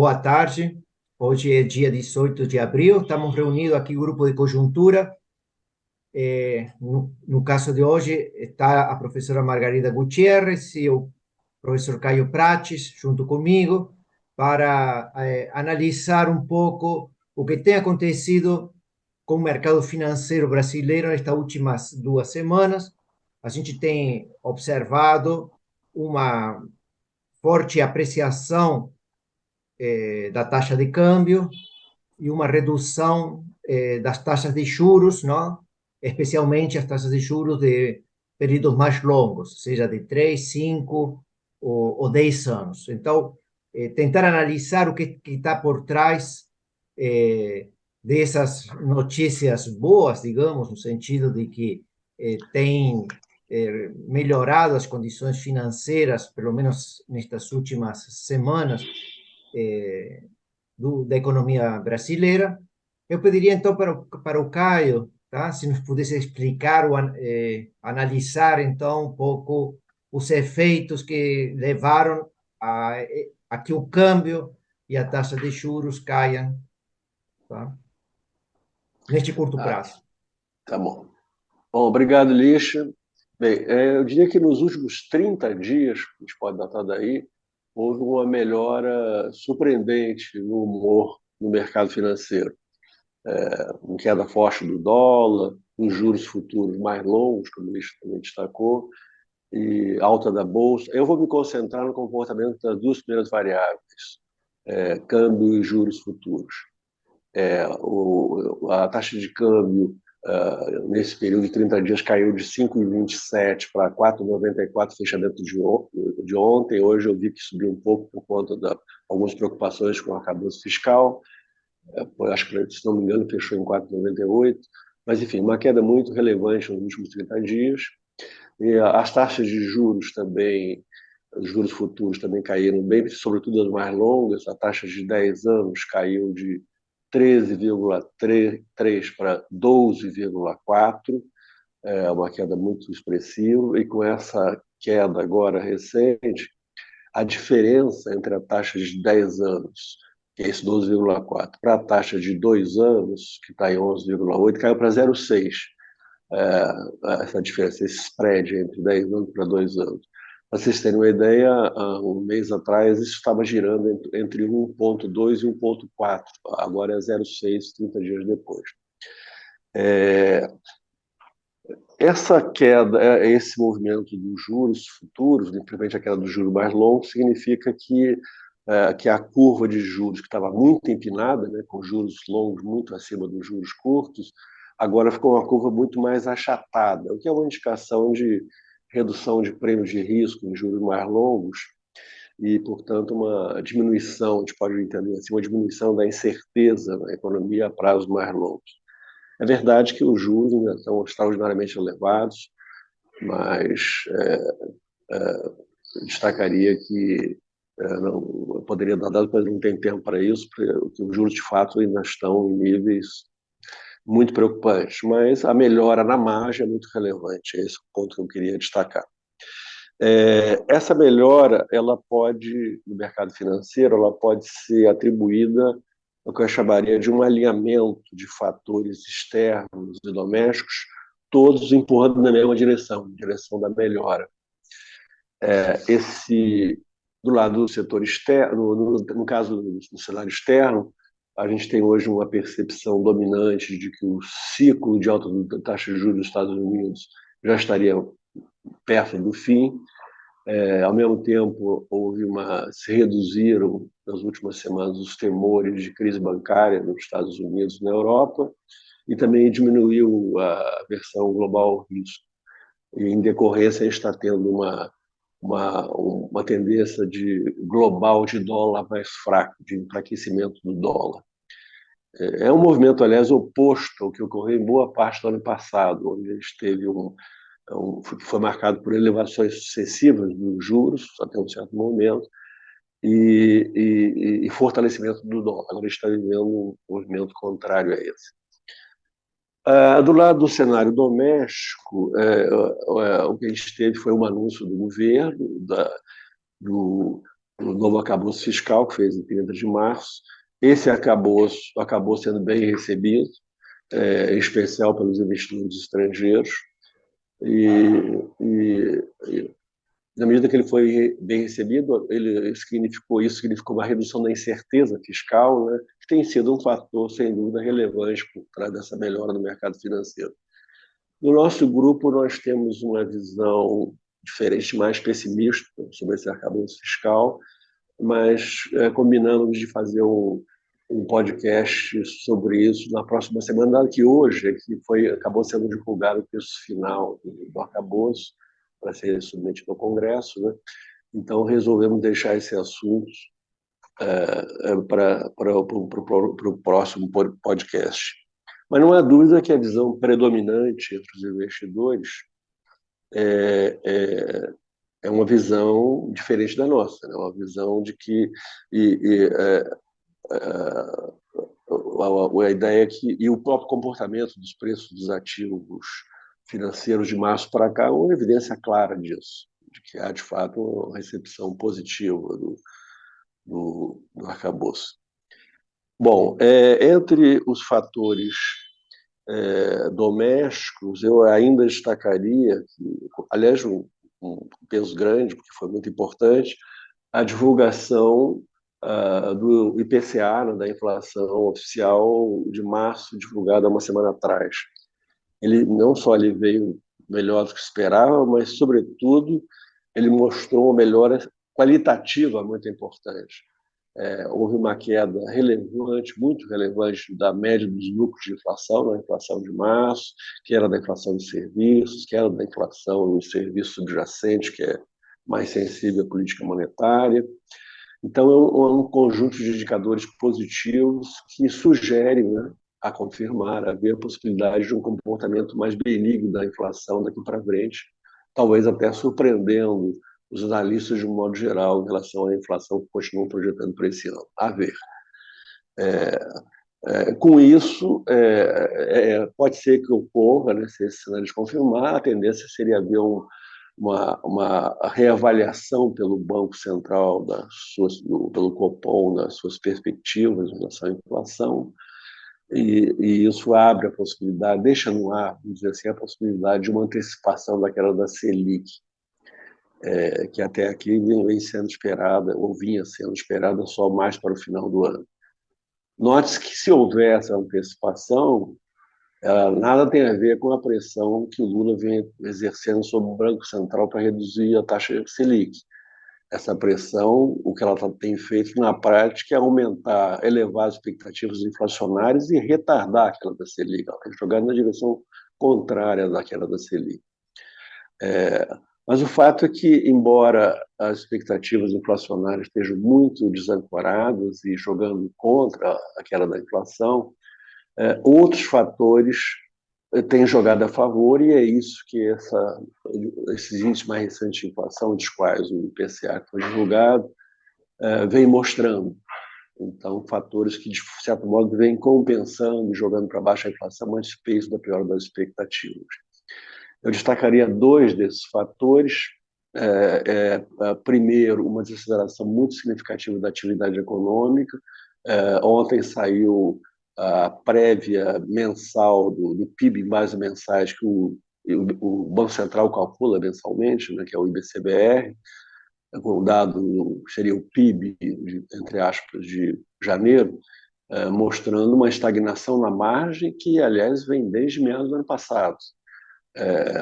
Boa tarde. Hoje é dia 18 de abril. Estamos reunidos aqui, grupo de conjuntura. No caso de hoje, está a professora Margarida Gutierrez e o professor Caio Prates, junto comigo, para analisar um pouco o que tem acontecido com o mercado financeiro brasileiro nestas últimas 2 semanas. A gente tem observado uma forte apreciação da taxa de câmbio e uma redução das taxas de juros, não? Especialmente as taxas de juros de períodos mais longos, seja de 3, 5 ou 10 anos. Então, tentar analisar o que está por trás dessas notícias boas, digamos, no sentido de que tem melhorado as condições financeiras, pelo menos nestas últimas semanas, eh, da economia brasileira. Eu pediria, então, para o Caio, tá? Se nos pudesse explicar ou analisar, então, um pouco os efeitos que levaram a que o câmbio e a taxa de juros caiam, tá? Neste curto Ah, prazo. tá bom. Bom, obrigado, Lixa. Bem, eu diria que nos últimos 30 dias, a gente pode datar daí, houve uma melhora surpreendente no humor no mercado financeiro. Uma queda forte do dólar, os juros futuros mais longos, como o Lixa também destacou, e alta da bolsa. Eu vou me concentrar no comportamento das duas primeiras variáveis, câmbio e juros futuros. A taxa de câmbio nesse período de 30 dias caiu de 5,27 para 4,94 fechamento de ontem. Hoje eu vi que subiu um pouco por conta de algumas preocupações com o arcabouço fiscal. Acho que, se não me engano, fechou em 4,98. Mas, enfim, uma queda muito relevante nos últimos 30 dias. E as taxas de juros também, os juros futuros também caíram bem, sobretudo as mais longas. A taxa de 10 anos caiu de 13,3 para 12,4, uma queda muito expressiva. E com essa queda agora recente, a diferença entre a taxa de 10 anos, que é esse 12,4, para a taxa de 2 anos, que está em 11,8, caiu para 0,6. Essa diferença, esse spread entre 10 anos para 2 anos. Para vocês terem uma ideia, há um mês atrás isso estava girando entre 1,2 e 1,4. Agora é 0,6, 30 dias depois. Essa queda, esse movimento dos juros futuros, principalmente a queda do juro mais longo, significa que a curva de juros, que estava muito empinada, né, com juros longos muito acima dos juros curtos, agora ficou uma curva muito mais achatada, o que é uma indicação de redução de prêmios de risco em juros mais longos e, portanto, uma diminuição, a gente pode entender assim, uma diminuição da incerteza na economia a prazos mais longos. É verdade que os juros ainda estão extraordinariamente elevados, mas destacaria que não, eu poderia dar dados, mas não tem tempo para isso, porque os juros de fato ainda estão em níveis muito preocupantes, mas a melhora na margem é muito relevante, é esse o ponto que eu queria destacar. Essa melhora, ela pode, no mercado financeiro, ela pode ser atribuída ao que eu chamaria de um alinhamento de fatores externos e domésticos, todos empurrando na mesma direção, direção da melhora. Do lado do setor externo, no caso do cenário externo, a gente tem hoje uma percepção dominante de que o ciclo de alta da taxa de juros dos Estados Unidos já estaria perto do fim. Ao mesmo tempo, se reduziram nas últimas semanas os temores de crise bancária nos Estados Unidos e na Europa, e também diminuiu a versão global risco. E, em decorrência, a gente está tendo uma tendência global de dólar mais fraco, de enfraquecimento do dólar. É um movimento, aliás, oposto ao que ocorreu em boa parte do ano passado, onde a gente teve foi marcado por elevações sucessivas dos juros, até um certo momento, e fortalecimento do dólar. Agora a gente está vivendo um movimento contrário a esse. Do lado do cenário doméstico, o que a gente teve foi um anúncio do governo, o novo arcabouço fiscal, que fez em 30 de março. Esse arcabouço acabou sendo bem recebido, em especial pelos investidores estrangeiros, e na medida que ele foi bem recebido, isso significou uma redução da incerteza fiscal, né, que tem sido um fator, sem dúvida, relevante por trás dessa melhora no mercado financeiro. No nosso grupo, nós temos uma visão diferente, mais pessimista sobre esse arcabouço fiscal, mas combinamos de fazer um podcast sobre isso na próxima semana, que hoje acabou sendo divulgado o texto final do arcabouço para ser submetido ao Congresso, né? Então resolvemos deixar esse assunto para o próximo podcast. Mas não há dúvida que a visão predominante entre os investidores é, é, é uma visão diferente da nossa, né? Uma visão de que a ideia é que o próprio comportamento dos preços dos ativos financeiros de março para cá é uma evidência clara disso, de que há de fato uma recepção positiva do arcabouço. Bom, entre os fatores domésticos, eu ainda destacaria, aliás, um peso grande, porque foi muito importante, a divulgação do IPCA, né, da inflação oficial de março, divulgada há uma semana atrás. Ele não só ele veio melhor do que esperava, mas, sobretudo, ele mostrou uma melhora qualitativa muito importante. Houve uma queda relevante, muito relevante, da média dos lucros de inflação, na inflação de março, que era da inflação de serviços, que era da inflação de serviços subjacentes, que é mais sensível à política monetária. Então, é um conjunto de indicadores positivos que sugerem, né, a confirmar, haver a possibilidade de um comportamento mais benigno da inflação daqui para frente, talvez até surpreendendo os analistas de um modo geral em relação à inflação que continuam projetando para esse ano. A ver. Com isso, pode ser que ocorra, né, se esse cenário se confirmar, a tendência seria haver uma reavaliação pelo Banco Central, pelo Copom, das suas perspectivas em relação à inflação, e isso abre a possibilidade, deixa no ar, vamos dizer assim, a possibilidade de uma antecipação da queda da Selic, que até aqui vem sendo esperada, ou vinha sendo esperada só mais para o final do ano. Note-se que, se houver essa antecipação, nada tem a ver com a pressão que o Lula vem exercendo sobre o Banco Central para reduzir a taxa Selic. Essa pressão, o que ela tem feito na prática é aumentar, elevar as expectativas inflacionárias e retardar a queda da Selic. Ela tem jogado na direção contrária da queda da Selic. Mas o fato é que, embora as expectativas inflacionárias estejam muito desancoradas e jogando contra a queda da inflação, outros fatores têm jogado a favor, e é isso que esses índices mais recentes de inflação, dos quais o IPCA que foi divulgado, vem mostrando. Então, fatores que, de certo modo, vêm compensando, jogando para baixo a inflação, mas peso da pior das expectativas. Eu destacaria dois desses fatores. Primeiro, uma desaceleração muito significativa da atividade econômica. Ontem saiu a prévia mensal do PIB em base mensais que o Banco Central calcula mensalmente, né, que é o IBCBR. O dado seria o PIB, entre aspas, de janeiro, mostrando uma estagnação na margem que, aliás, vem desde meados do ano passado.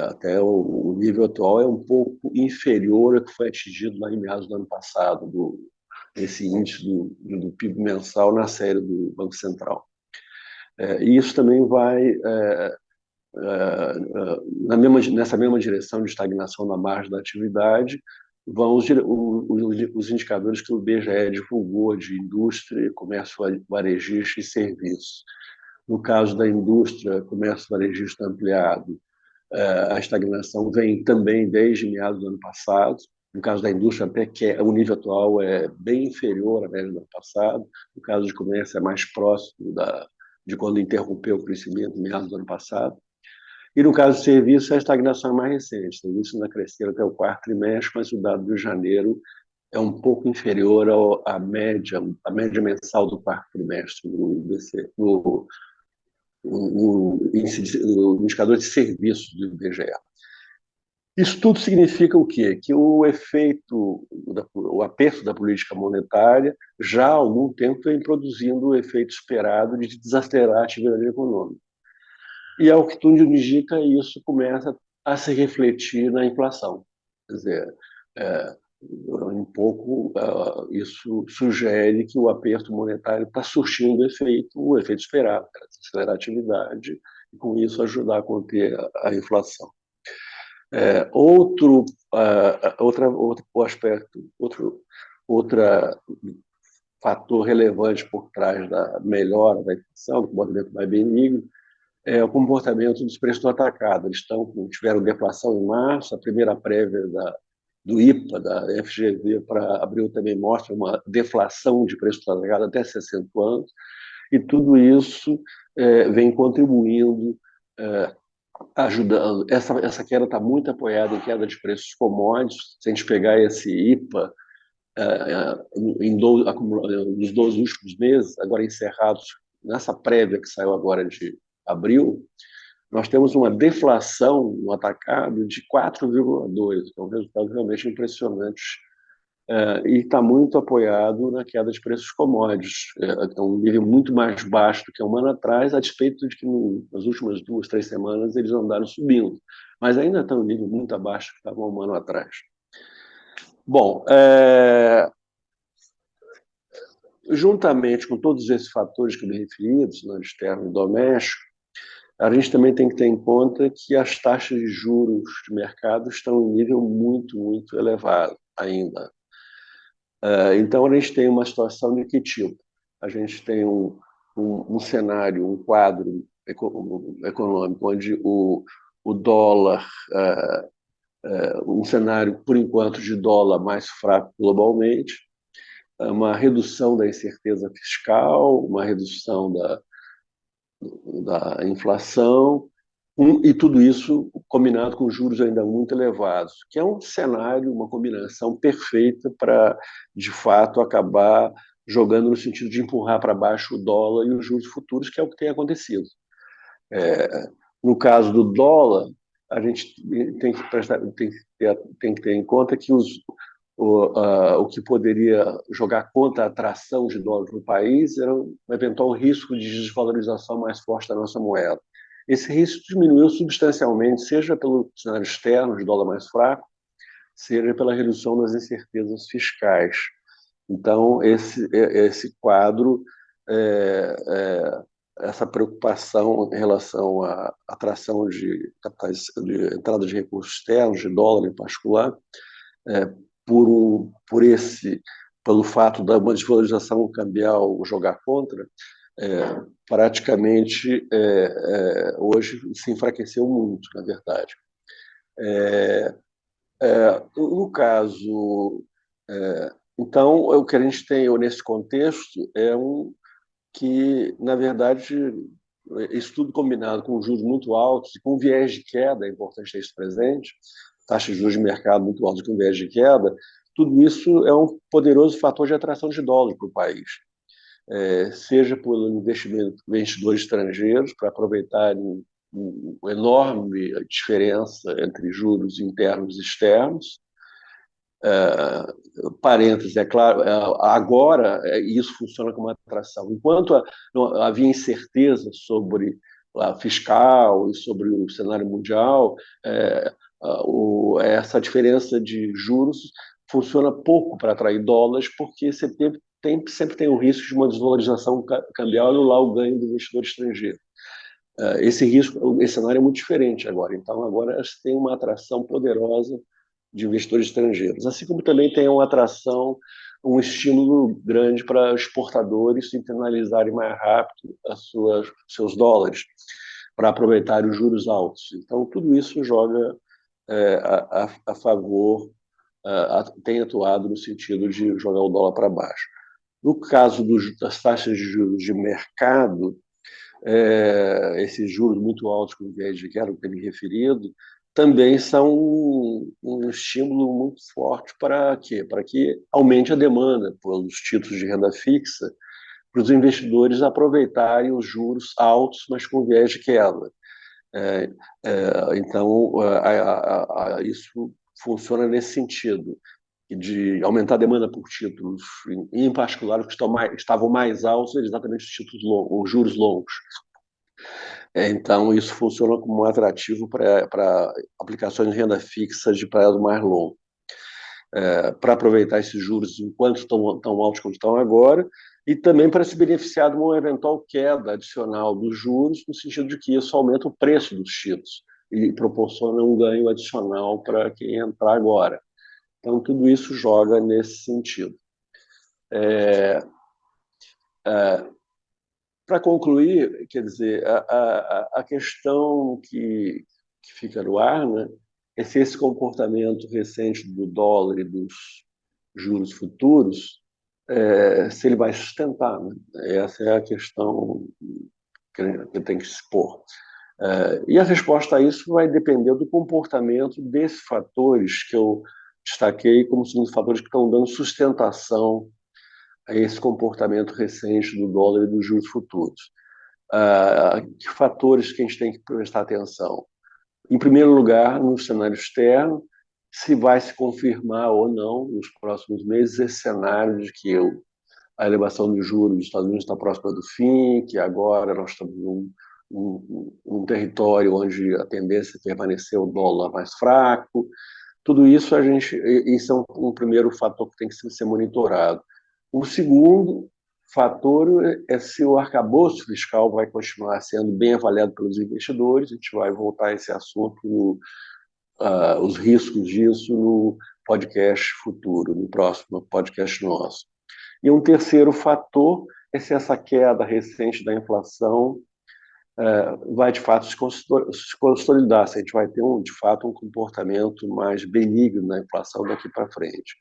Até o nível atual é um pouco inferior ao que foi atingido lá em meados do ano passado, esse índice do PIB mensal na série do Banco Central. E isso também vai nessa mesma direção de estagnação na margem da atividade, vão os indicadores que o IBGE divulgou de indústria, comércio varejista e serviços. No caso da indústria, comércio varejista ampliado, a estagnação vem também desde meados do ano passado. No caso da indústria, até que o nível atual é bem inferior à média do ano passado. No caso de comércio, é mais próximo de quando interrompeu o crescimento, meados do ano passado. E no caso de serviços, a estagnação é mais recente. Os serviços ainda cresceram até o quarto trimestre, mas o dado de janeiro é um pouco inferior à média mensal do quarto trimestre do IBC, no indicador de serviços do IBGE. Isso tudo significa o quê? Que o efeito, o aperto da política monetária já há algum tempo vem produzindo o efeito esperado de desacelerar a atividade econômica. E ao que tudo indica, isso começa a se refletir na inflação. Quer dizer, um pouco isso sugere que o aperto monetário está surtindo o efeito esperado, acelerar a atividade e com isso ajudar a conter a inflação. Outro aspecto, outro fator relevante por trás da melhora da inflação, do comportamento mais benigno, é o comportamento dos preços do atacado. Eles tiveram deflação em março, a primeira prévia do IPA, da FGV, para abril também mostra uma deflação de preços do atacado até 60 anos, e tudo isso vem contribuindo, ajudando. Essa queda está muito apoiada em queda de preços commodities. Se a gente pegar esse IPA nos 12 últimos meses, agora encerrados, nessa prévia que saiu agora de abril, nós temos uma deflação no atacado de 4,2%, que é um resultado realmente impressionante, e está muito apoiado na queda de preços commodities, é um nível muito mais baixo do que um ano atrás, a despeito de que nas últimas 2, 3 semanas eles andaram subindo, mas ainda estão em um nível muito abaixo do que estavam um ano atrás. Bom, juntamente com todos esses fatores que eu me referi, do cenário externo e doméstico, a gente também tem que ter em conta que as taxas de juros de mercado estão em nível muito, muito elevado ainda. Então, a gente tem uma situação de que tipo? A gente tem um cenário, um quadro econômico onde o dólar, um cenário, por enquanto, de dólar mais fraco globalmente, uma redução da incerteza fiscal, uma redução da inflação, e tudo isso combinado com juros ainda muito elevados, que é um cenário, uma combinação perfeita para, de fato, acabar jogando no sentido de empurrar para baixo o dólar e os juros futuros, que é o que tem acontecido. No caso do dólar, a gente tem que ter em conta que o que poderia jogar contra a atração de dólares no país era um eventual risco de desvalorização mais forte da nossa moeda. Esse risco diminuiu substancialmente, seja pelo cenário externo de dólar mais fraco, seja pela redução das incertezas fiscais. Então, esse quadro, essa preocupação em relação à atração de capitais, de entrada de recursos externos, de dólar em particular, pelo fato da uma desvalorização cambial jogar contra, praticamente hoje se enfraqueceu muito, na verdade. No caso, então, o que a gente tem nesse contexto é que, na verdade, isso tudo combinado com juros muito altos e com viés de queda, é importante ter isso presente, taxa de juros de mercado muito alta com viés de queda, tudo isso é um poderoso fator de atração de dólar para o país. Seja por investimento de investidores estrangeiros para aproveitarem uma enorme diferença entre juros internos e externos. Parênteses, é claro, agora isso funciona como atração. Enquanto havia incerteza sobre a fiscal e sobre o cenário mundial, essa diferença de juros funciona pouco para atrair dólares, porque você sempre tem o risco de uma desvalorização cambial e anular o ganho do investidor estrangeiro. Esse cenário é muito diferente agora. Então, agora você tem uma atração poderosa de investidores estrangeiros, assim como também tem uma atração, um estímulo grande para exportadores internalizarem mais rápido seus dólares, para aproveitarem os juros altos. Então, tudo isso joga a favor, tem atuado no sentido de jogar o dólar para baixo. No caso das taxas de juros de mercado, esses juros muito altos com viés de queda, que eu me referido, também são um estímulo muito forte para quê? Para que aumente a demanda pelos títulos de renda fixa, para os investidores aproveitarem os juros altos, mas com viés de queda. É, então, isso funciona nesse sentido, de aumentar a demanda por títulos, em particular os que estavam mais altos, exatamente os títulos longos, os juros longos. Então, isso funciona como um atrativo para aplicações de renda fixa de prazo mais longo, para aproveitar esses juros enquanto estão tão altos como estão agora, e também para se beneficiar de uma eventual queda adicional dos juros, no sentido de que isso aumenta o preço dos títulos e proporciona um ganho adicional para quem entrar agora. Então, tudo isso joga nesse sentido. Para concluir, quer dizer, a questão que fica no ar, né, é se esse comportamento recente do dólar e dos juros futuros, se ele vai sustentar. Né? Essa é a questão que tem que se pôr. E a resposta a isso vai depender do comportamento desses fatores que eu destaquei como sendo fatores que estão dando sustentação a esse comportamento recente do dólar e dos juros futuros. Que fatores que a gente tem que prestar atenção? Em primeiro lugar, no cenário externo, se vai se confirmar ou não, nos próximos meses, esse cenário de que a elevação dos juros dos Estados Unidos está próxima do fim, que agora nós estamos num território onde a tendência é permanecer o dólar mais fraco. Tudo isso isso é um primeiro fator que tem que ser monitorado. O segundo fator é se o arcabouço fiscal vai continuar sendo bem avaliado pelos investidores. A gente vai voltar a esse assunto, os riscos disso, no podcast futuro, no próximo podcast nosso. E um terceiro fator é se essa queda recente da inflação vai, de fato, se consolidar, se a gente vai ter, de fato, um comportamento mais benigno na inflação daqui para frente.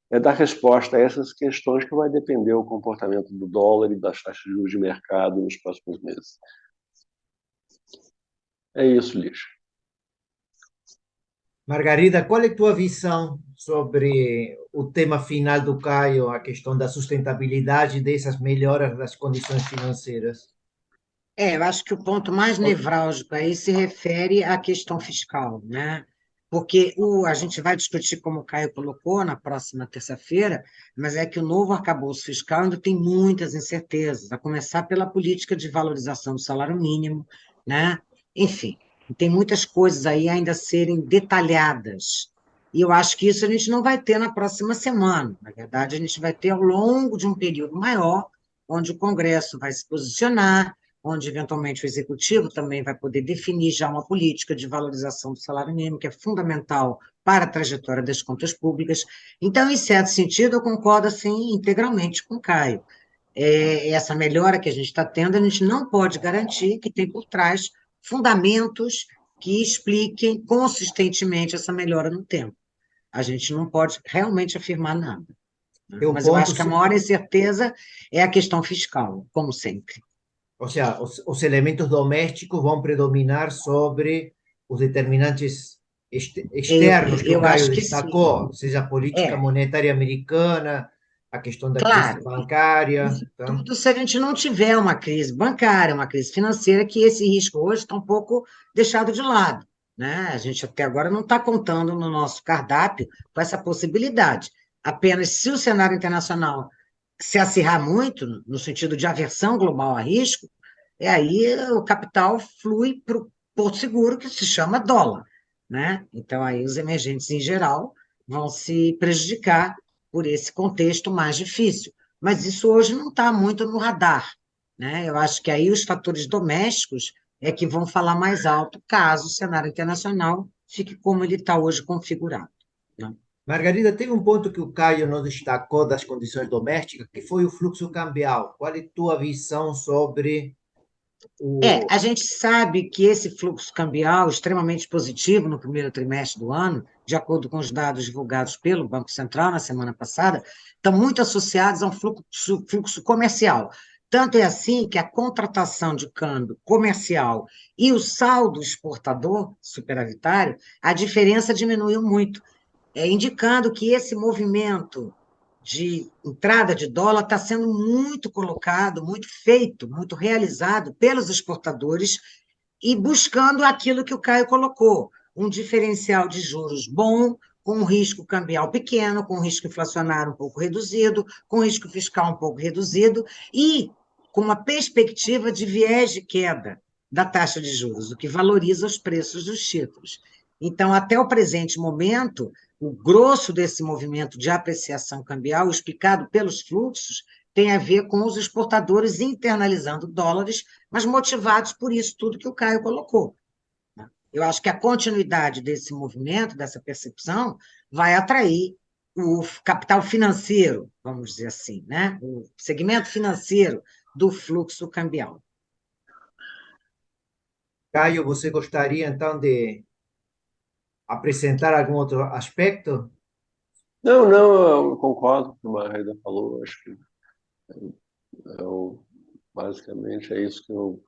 É dar resposta a essas questões que vai depender o comportamento do dólar e das taxas de juros de mercado nos próximos meses. É isso, Liz. Margarida, qual é a tua visão sobre o tema final do Caio, a questão da sustentabilidade dessas melhoras das condições financeiras? Eu acho que o ponto mais nevrálgico aí se refere à questão fiscal, né? Porque a gente vai discutir, como o Caio colocou, na próxima terça-feira, mas é que o novo arcabouço fiscal ainda tem muitas incertezas, a começar pela política de valorização do salário mínimo, né? Enfim, tem muitas coisas aí ainda a serem detalhadas. E eu acho que isso a gente não vai ter na próxima semana. Na verdade, a gente vai ter ao longo de um período maior, onde o Congresso vai se posicionar, onde eventualmente o executivo também vai poder definir já uma política de valorização do salário mínimo, que é fundamental para a trajetória das contas públicas. Então, em certo sentido, eu concordo assim integralmente com o Caio. Essa melhora que a gente está tendo, a gente não pode garantir que tem por trás fundamentos que expliquem consistentemente essa melhora no tempo. A gente não pode realmente afirmar nada. Né? Mas eu acho que a maior incerteza é a questão fiscal, como sempre. Ou seja, os elementos domésticos vão predominar sobre os determinantes externos que o Caio destacou, seja a política monetária americana, a questão da crise bancária. Tudo se a gente não tiver uma crise bancária, uma crise financeira, que esse risco hoje está um pouco deixado de lado. Né? A gente até agora não está contando no nosso cardápio com essa possibilidade. Apenas se o cenário internacional se acirrar muito, no sentido de aversão global a risco, aí o capital flui para o porto seguro, que se chama dólar. Né? Então, aí os emergentes, em geral, vão se prejudicar por esse contexto mais difícil. Mas isso hoje não está muito no radar. Né? Eu acho que aí os fatores domésticos é que vão falar mais alto caso o cenário internacional fique como ele está hoje configurado. Né? Margarida, teve um ponto que o Caio não destacou das condições domésticas, que foi o fluxo cambial. Qual é a tua visão sobre a gente sabe que esse fluxo cambial extremamente positivo no primeiro trimestre do ano, de acordo com os dados divulgados pelo Banco Central na semana passada, estão muito associados a um fluxo comercial, Tanto é assim que a contratação de câmbio comercial e o saldo exportador superavitário, a diferença diminuiu muito, indicando que esse movimento de entrada de dólar está sendo muito colocado, muito feito, muito realizado pelos exportadores e buscando aquilo que o Caio colocou, um diferencial de juros bom, com um risco cambial pequeno, com um risco inflacionário um pouco reduzido, com um risco fiscal um pouco reduzido e com uma perspectiva de viés de queda da taxa de juros, o que valoriza os preços dos títulos. Então, até o presente momento, o grosso desse movimento de apreciação cambial, explicado pelos fluxos, tem a ver com os exportadores internalizando dólares, mas motivados por isso tudo que o Caio colocou. Eu acho que a continuidade desse movimento, dessa percepção, vai atrair o capital financeiro, vamos dizer assim, né? O segmento financeiro do fluxo cambial. Caio, você gostaria então de apresentar algum outro aspecto? Não, não, eu concordo com o que a Margarida falou. Acho que basicamente é isso que eu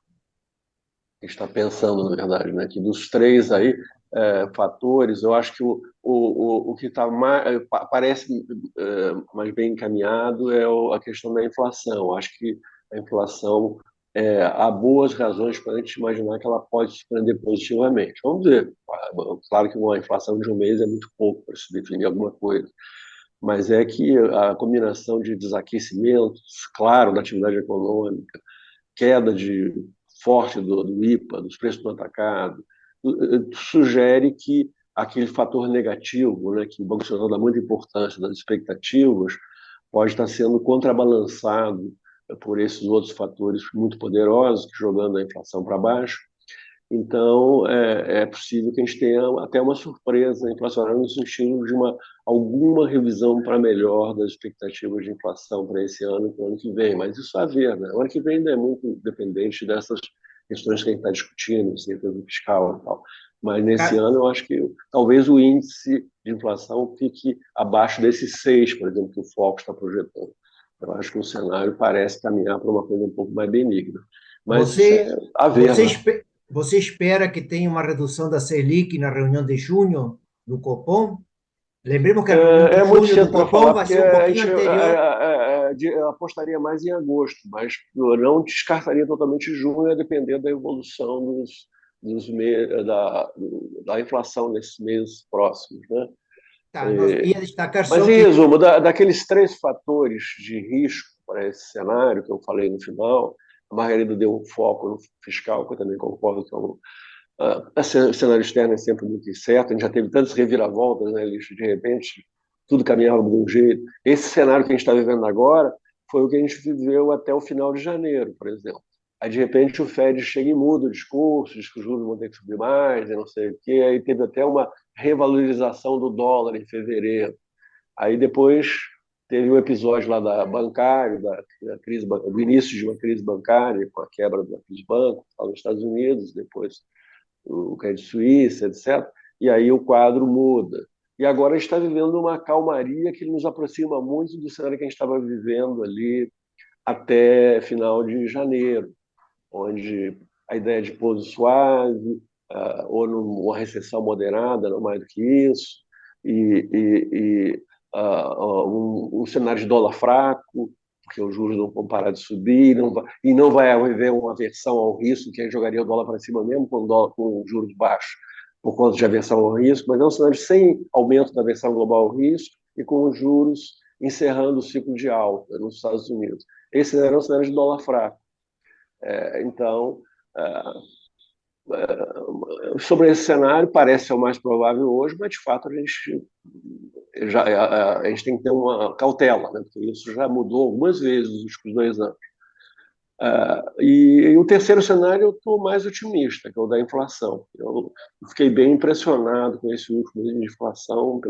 está pensando, na verdade, né? Que dos três aí fatores, eu acho que o que está mais parece mais bem encaminhado é a questão da inflação. Acho que a inflação há boas razões para a gente imaginar que ela pode se surpreender positivamente. Vamos ver. Claro que uma inflação de um mês é muito pouco para se definir alguma coisa, mas é que a combinação de desaquecimentos, claro, da atividade econômica, queda forte do IPA, dos preços do atacado, sugere que aquele fator negativo, né, que o Banco Central dá muita importância das expectativas, pode estar sendo contrabalançado por esses outros fatores muito poderosos, jogando a inflação para baixo. Então, é possível que a gente tenha até uma surpresa inflacionária no sentido de alguma revisão para melhor das expectativas de inflação para esse ano e para o ano que vem. Mas isso a ver, né? O ano que vem ainda é muito dependente dessas questões que a gente está discutindo, certeza fiscal e tal. Mas nesse ano eu acho que talvez o índice de inflação fique abaixo desses 6, por exemplo, que o Foco está projetando. Eu acho que o cenário parece caminhar para uma coisa um pouco mais benigna. Mas isso é Você, a ver, você, né? você espera que tenha uma redução da Selic na reunião de junho do Copom? Lembremos que a reunião de É muito junho do cedo para Copom falar, vai porque ser um a pouquinho gente anterior. apostaria mais em agosto, mas eu não descartaria totalmente junho, a depender da evolução da inflação nesses meses próximos, né? Tá, nós ia destacar Mas, só em que resumo, daqueles três fatores de risco para esse cenário que eu falei no final, a Margarida deu um foco no fiscal, que eu também concordo que o cenário externo é sempre muito incerto, a gente já teve tantas reviravoltas, né, Lixo? De repente, tudo caminhava de um jeito. Esse cenário que a gente está vivendo agora foi o que a gente viveu até o final de janeiro, por exemplo. Aí, de repente, o Fed chega e muda o discurso, diz que os juros vão ter que subir mais, e não sei o quê. Aí teve até uma revalorização do dólar em fevereiro. Aí depois teve um episódio lá da bancária, da crise, do início de uma crise bancária, com a quebra dos bancos lá nos Estados Unidos, depois o Credit Suisse, etc. E aí o quadro muda. E agora a gente está vivendo uma calmaria que nos aproxima muito do cenário que a gente estava vivendo ali até final de janeiro, onde a ideia de pouso suave, ou numa recessão moderada, não mais do que isso, e um cenário de dólar fraco, porque os juros não vão parar de subir, e não vai haver uma aversão ao risco, que aí jogaria o dólar para cima mesmo com juros baixos, por conta de aversão ao risco, mas é um cenário sem aumento da aversão global ao risco e com os juros encerrando o ciclo de alta nos Estados Unidos. Esse era um cenário de dólar fraco. Então, sobre esse cenário, parece ser o mais provável hoje, mas de fato a gente tem que ter uma cautela, né? Porque isso já mudou algumas vezes nos últimos 2 anos. E o terceiro cenário eu estou mais otimista, que é o da inflação. Eu fiquei bem impressionado com esse último mês de inflação,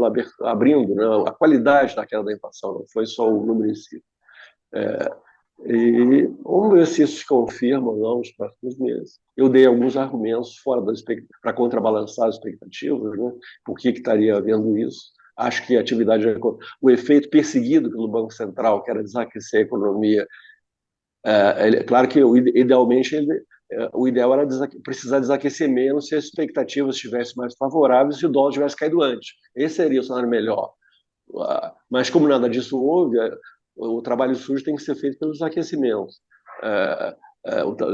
abrindo, né, a qualidade da queda da inflação, não foi só o número em si. E vamos ver se isso se confirma ou não nos próximos meses. Eu dei alguns argumentos fora para contrabalançar as expectativas, né? Por que estaria havendo isso? Acho que o efeito perseguido pelo Banco Central, que era desaquecer a economia, Claro que idealmente o ideal era precisar desaquecer menos se as expectativas estivessem mais favoráveis e o dólar tivesse caído antes. Esse seria o cenário melhor. Mas como nada disso houve, o trabalho sujo tem que ser feito pelos aquecimentos,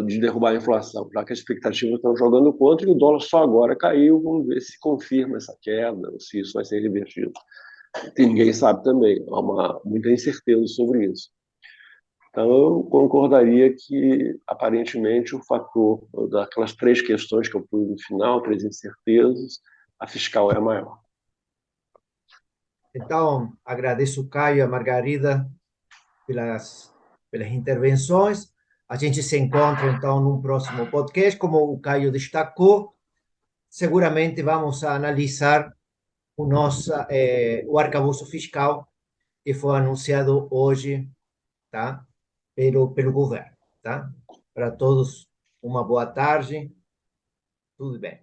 de derrubar a inflação, já que as expectativas estão jogando contra e o dólar só agora caiu. Vamos ver se confirma essa queda, se isso vai ser revertido. Ninguém sabe também, há muita incerteza sobre isso. Então, eu concordaria que, aparentemente, o fator daquelas três questões que eu pus no final, três incertezas, a fiscal é a maior. Então, agradeço Caio e a Margarida pelas intervenções. A gente se encontra, então, num próximo podcast. Como o Caio destacou, seguramente vamos a analisar o arcabouço fiscal que foi anunciado hoje, tá? Pelo governo, tá? Para todos, uma boa tarde. Tudo bem.